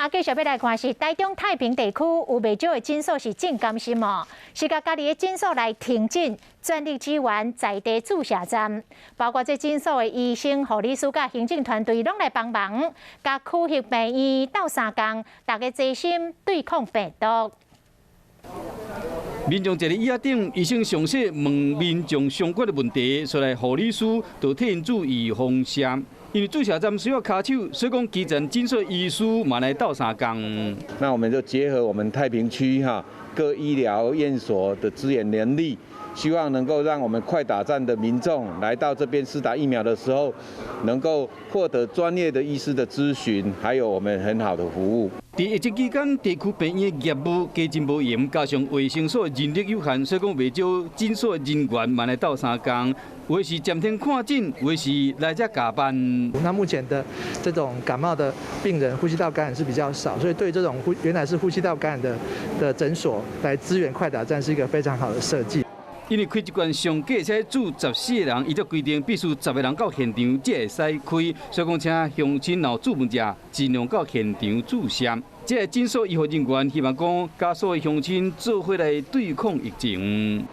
继续要来看是台中太平地区有袂少的诊所是真甘心哦，是甲家己的诊所来挺进，全力支援在地注射站，包括这诊所的医生、护理师甲行政团队拢来帮忙，甲区域病院斗相共，大家齐心对抗病毒。 民众坐伫椅仔顶，医生详细问民众相关的问题，所来护理师就替因注意防射。因为注射站需要卡手，所以讲基层诊所医师嘛来斗相共。那我们就结合我们太平区各医疗院所的资源能力，希望能够让我们快打站的民众来到这边施打疫苗的时候，能够获得专业的医师的咨询，还有我们很好的服务。 在疫情期间，地区病院的业务加真无严，加上卫生所人力有限，所以讲袂少诊所人员嘛来斗相共，有的是暂停看诊，有的是来这加班。那目前的这种感冒的病人，呼吸道感染是比较少，所以对这种原来是呼吸道感染的诊所来支援快打站是一个非常好的设计。 因为开一罐上架才住14个人，伊则规定必须10个人到现场才会使开，所以讲请乡亲老注文者尽量到现场注射。这个诊所医护人员希望讲，加所有乡亲做伙来对抗疫情。